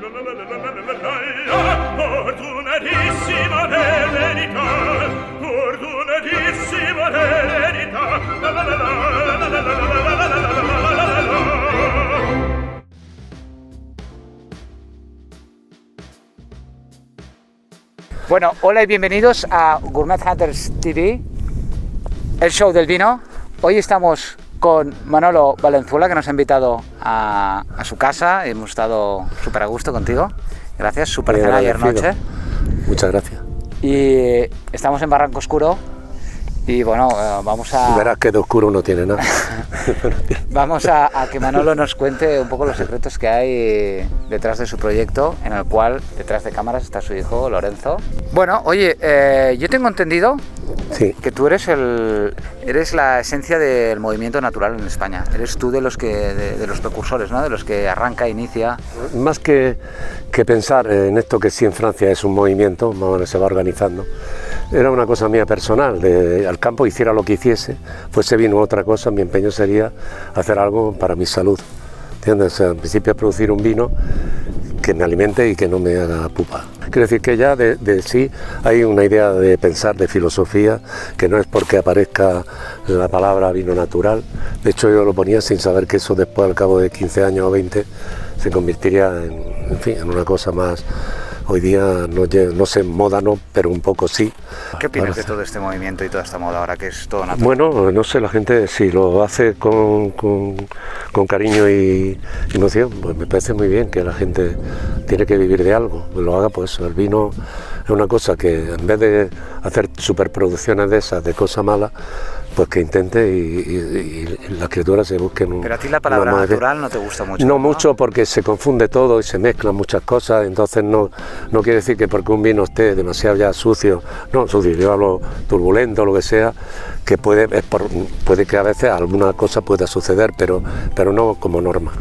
Fortunatissima verità, fortunatissima verità. Bueno, hola y bienvenidos a Gourmet Hunters TV, el show del vino. Hoy estamos con Manolo Valenzuela, que nos ha invitado a su casa. Hemos estado súper a gusto contigo. Gracias, súper cena ayer noche. Muchas gracias. Y estamos en Barranco Oscuro. Y bueno, vamos a... Verás que de oscuro no tiene nada. Vamos a que Manolo nos cuente un poco los secretos que hay detrás de su proyecto, en el cual detrás de cámaras está su hijo Lorenzo. Bueno, oye, yo tengo entendido que tú eres la esencia del movimiento natural en España. Eres tú de los precursores, ¿no? De los que arranca, inicia. Más que pensar en esto que sí en Francia es un movimiento, más o menos se va organizando, era una cosa mía personal, al campo hiciera lo que hiciese, fuese vino u otra cosa, mi empeño sería hacer algo para mi salud, ¿entiendes? O sea, en principio es producir un vino que me alimente y que no me haga pupa. Quiero decir que ya de sí hay una idea de pensar, de filosofía, que no es porque aparezca la palabra vino natural. De hecho yo lo ponía sin saber que eso después, al cabo de 15 años o 20, se convertiría en una cosa más. Hoy día no sé, moda no, pero un poco sí. ¿Qué opinas de todo este movimiento y toda esta moda ahora que es todo natural? Bueno, no sé, la gente si lo hace con cariño y emoción, pues me parece muy bien que la gente tiene que vivir de algo, lo haga pues. El vino es una cosa que en vez de hacer superproducciones de esas, de cosas malas, pues que intente y las criaturas se busquen. Pero a ti la palabra natural no te gusta mucho. No mucho, porque se confunde todo y se mezclan muchas cosas, entonces no quiere decir que porque un vino esté demasiado ya sucio, yo hablo turbulento, lo que sea, que puede que a veces alguna cosa pueda suceder, pero no como norma.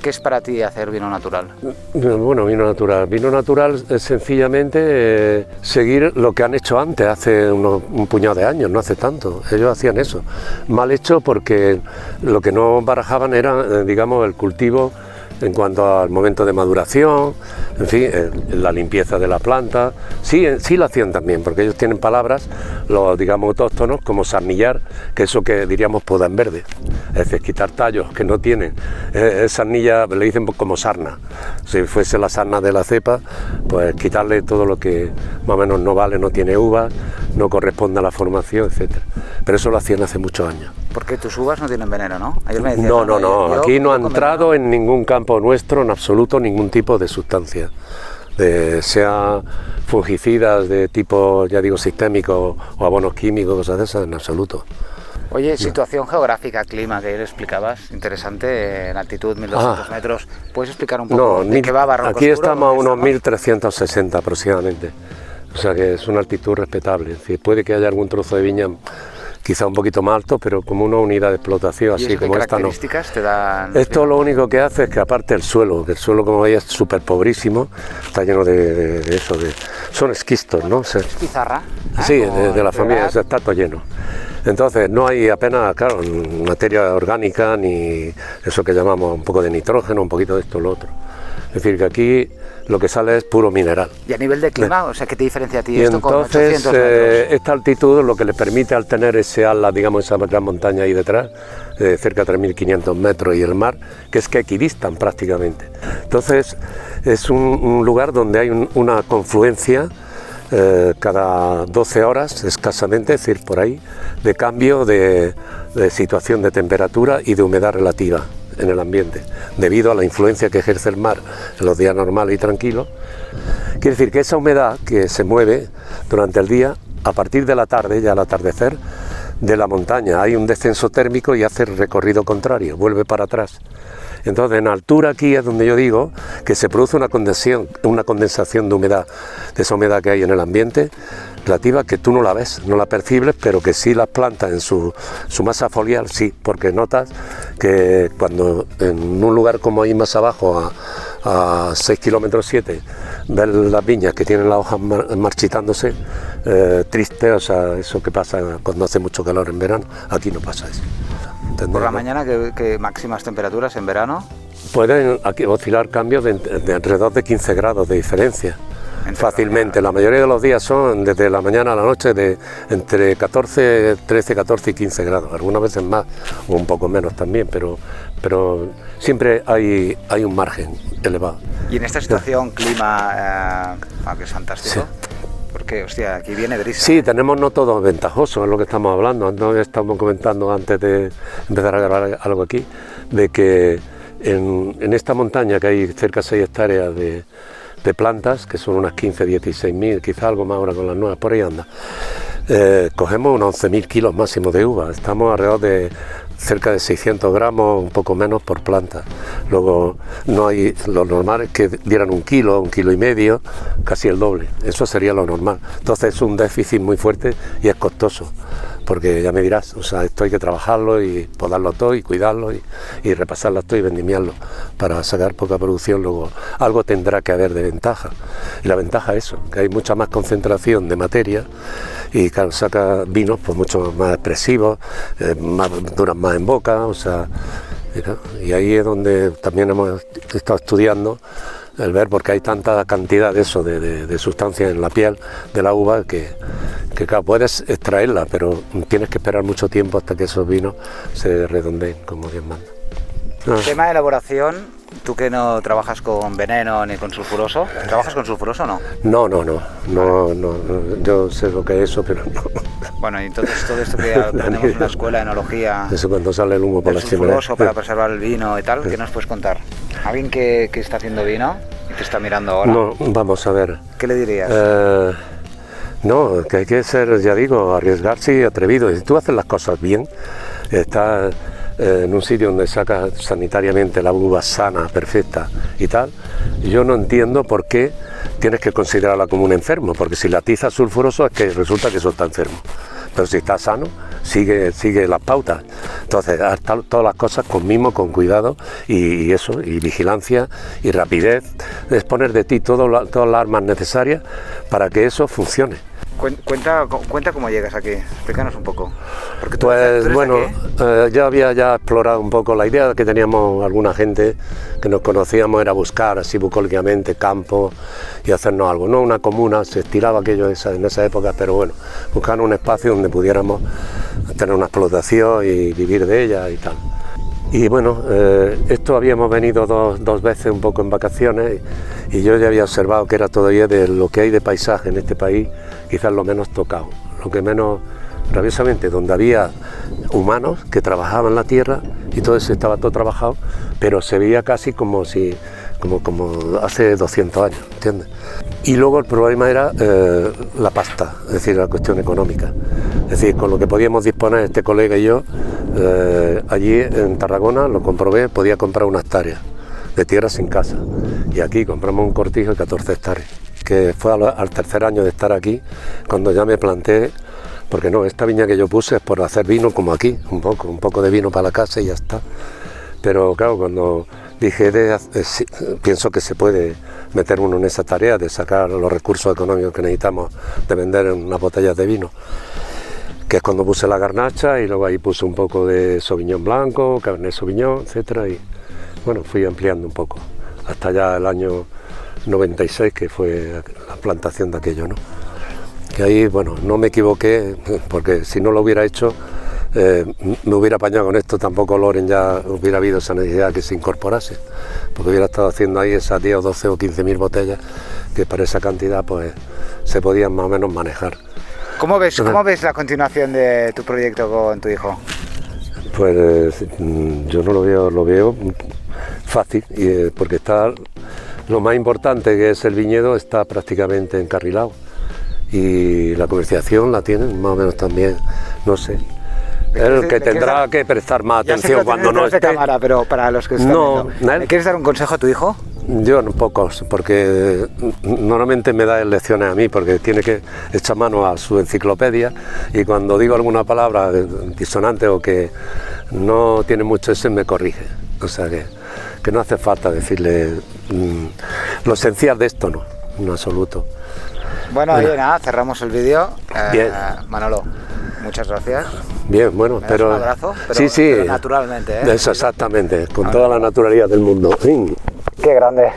¿Qué es para ti hacer vino natural? Bueno, vino natural es sencillamente seguir lo que han hecho antes, hace un puñado de años, no hace tanto. Ellos hacían eso, mal hecho porque lo que no barajaban era, digamos, el cultivo en cuanto al momento de maduración, en fin, la limpieza de la planta. Sí lo hacían también, porque ellos tienen palabras, los digamos autóctonos, como sarnillar, que eso que diríamos poda en verde, es decir, quitar tallos que no tienen. Sarnilla le dicen como sarna, si fuese la sarna de la cepa, pues quitarle todo lo que más o menos no vale, no tiene uvas, no corresponde a la formación, etcétera. Pero eso lo hacían hace muchos años. Porque tus uvas no tienen veneno, ¿no? Ayer me decían, no, aquí no ha entrado en ningún campo nuestro, en absoluto, ningún tipo de sustancia, sea fungicidas de tipo, ya digo, sistémico o abonos químicos, cosas de esas, en absoluto. Oye, situación geográfica, clima, que ayer explicabas, interesante, en altitud 1200 metros. ¿Puedes explicar un poco de qué va Barranco Aquí Oscuro? Estamos a unos 1360 aproximadamente, o sea que es una altitud respetable. Es decir, puede que haya algún trozo de viña quizá un poquito más alto, pero como una unidad de explotación, así como esta no. ¿Qué características te dan? Esto lo único que hace es que aparte el suelo, como veis es súper pobrísimo, está lleno de eso, son esquistos, ¿no? ¿Es pizarra? Sí, de la familia, está todo lleno. Entonces no hay apenas, claro, materia orgánica ni eso que llamamos un poco de nitrógeno, un poquito de esto o lo otro. Es decir, que aquí lo que sale es puro mineral. ¿Y a nivel de clima? O sea, ¿qué te diferencia a ti esto entonces, con 800 metros? Esta altitud lo que le permite al tener ese ala, digamos, esa gran montaña ahí detrás, cerca de 3.500 metros y el mar, que es que equidistan prácticamente. Entonces es un lugar donde hay una confluencia cada 12 horas escasamente, es decir, por ahí, de cambio de situación de temperatura y de humedad relativa en el ambiente, debido a la influencia que ejerce el mar en los días normales y tranquilos. Quiere decir que esa humedad que se mueve durante el día, a partir de la tarde, ya al atardecer, de la montaña hay un descenso térmico y hace el recorrido contrario, vuelve para atrás. Entonces en altura aquí es donde yo digo que se produce una condensación de humedad, de esa humedad que hay en el ambiente, relativa, que tú no la ves, no la percibes, pero que sí las plantas en su masa foliar, sí, porque notas que cuando en un lugar como ahí más abajo, a 6 kilómetros 7 ver las viñas que tienen las hojas marchitándose, triste, o sea, eso que pasa cuando hace mucho calor en verano, aquí no pasa eso. Por la ¿Entendés? mañana, ¿qué máximas temperaturas en verano? Pueden aquí oscilar cambios de alrededor de 15 grados de diferencia. Fácilmente, la mayoría de los días son desde la mañana a la noche de entre 13, 14 y 15 grados, algunas veces más o un poco menos también, pero siempre hay un margen elevado. Y en esta situación, clima, que es fantástico, Sí. porque, hostia, aquí viene brisa. Sí, tenemos no todo ventajoso, es lo que estamos hablando. No estamos comentando antes de empezar a grabar algo aquí, de que en esta montaña que hay cerca de 6 hectáreas de plantas, que son unas 15, 16.000, quizá algo más ahora con las nuevas, por ahí anda, cogemos unos 11.000 kilos máximo de uva, estamos alrededor de cerca de 600 gramos, un poco menos por planta. Luego no hay, lo normal es que dieran 1 kilo, 1,5 kilos, casi el doble, eso sería lo normal. Entonces es un déficit muy fuerte y es costoso, porque ya me dirás, o sea, esto hay que trabajarlo y podarlo todo y cuidarlo y repasarlo todo y vendimiarlo para sacar poca producción. Luego algo tendrá que haber de ventaja, y la ventaja es eso, que hay mucha más concentración de materia y claro, saca vinos pues mucho más expresivos, duran más en boca, o sea, y ahí es donde también hemos estado estudiando el ver, porque hay tanta cantidad de eso, de sustancias en la piel de la uva que claro, puedes extraerla, pero tienes que esperar mucho tiempo hasta que esos vinos se redondeen, como Dios manda. Tema de elaboración, tú que no trabajas con veneno ni con sulfuroso, ¿trabajas con sulfuroso o no? No, yo sé lo que es eso, pero no. Bueno, y entonces todo esto que aprendemos en la escuela de enología, Eso cuando sale el humo por del la chimenea. sulfuroso para preservar el vino y tal, ¿qué nos puedes contar? ¿Alguien que está haciendo vino y te está mirando ahora? No, vamos a ver. ¿Qué le dirías? No, que hay que ser, ya digo, arriesgarse y atrevido. Si tú haces las cosas bien, estás en un sitio donde sacas sanitariamente la uva sana, perfecta y tal, yo no entiendo por qué tienes que considerarla como un enfermo, porque si la atizas sulfuroso es que resulta que eso está enfermo. Pero si está sano, sigue las pautas. Entonces, haz todas las cosas con mimo, con cuidado y eso, y vigilancia y rapidez. Es poner de ti todas las armas necesarias para que eso funcione. Cuenta cómo llegas aquí, explícanos un poco. Porque tú Pues eres bueno, de aquí. yo había ya explorado un poco la idea que teníamos alguna gente que nos conocíamos, era buscar así bucólicamente campo y hacernos algo, no una comuna, se estiraba aquello en esa época, pero bueno, buscar un espacio donde pudiéramos tener una explotación y vivir de ella y tal. Y bueno, esto habíamos venido dos veces un poco en vacaciones y yo ya había observado que era todavía de lo que hay de paisaje en este país, quizás lo menos tocado, lo que menos, rabiosamente, donde había humanos que trabajaban la tierra y todo eso estaba todo trabajado, pero se veía casi como hace 200 años, ¿entiendes? Y luego el problema era la pasta, es decir, la cuestión económica. Es decir, con lo que podíamos disponer este colega y yo, allí en Tarragona, lo comprobé, podía comprar 1 hectárea de tierra sin casa. Y aquí compramos un cortijo de 14 hectáreas, que fue al tercer año de estar aquí, cuando ya me planteé, porque no, esta viña que yo puse es por hacer vino como aquí, un poco de vino para la casa y ya está. Pero claro, cuando dije, pienso que se puede meter uno en esa tarea de sacar los recursos económicos que necesitamos de vender unas botellas de vino, que es cuando puse la garnacha y luego ahí puse un poco de Sauvignon blanco, Cabernet Sauvignon, etcétera, y bueno, fui ampliando un poco hasta ya el año 96, que fue la plantación de aquello, ¿no? Que ahí, bueno, no me equivoqué, porque si no lo hubiera hecho, me hubiera apañado con esto, tampoco Loren ya hubiera habido esa necesidad que se incorporase, porque hubiera estado haciendo ahí esas 10 o 12 o 15.000 botellas, que para esa cantidad pues se podían más o menos manejar. ¿Cómo ves la continuación de tu proyecto con tu hijo? Pues yo no lo veo fácil, porque está lo más importante, que es el viñedo, está prácticamente encarrilado y la comercialización la tienen más o menos también, no sé. El que tendrá que prestar más atención cuando no esté. Cámara, pero para los que están viendo, ¿le quieres dar un consejo a tu hijo? Yo no, pocos, porque normalmente me da lecciones a mí, porque tiene que echar mano a su enciclopedia y cuando digo alguna palabra disonante o que no tiene mucho ese, me corrige. O sea que no hace falta decirle lo esencial de esto, ¿no? en absoluto. Bueno, oye, nada, cerramos el vídeo. Bien. Manolo, muchas gracias. Bien, bueno, ¿Me das pero... un abrazo? Pero, sí, sí. pero naturalmente, ¿eh? Eso, exactamente, con toda la naturalidad del mundo. Qué grande.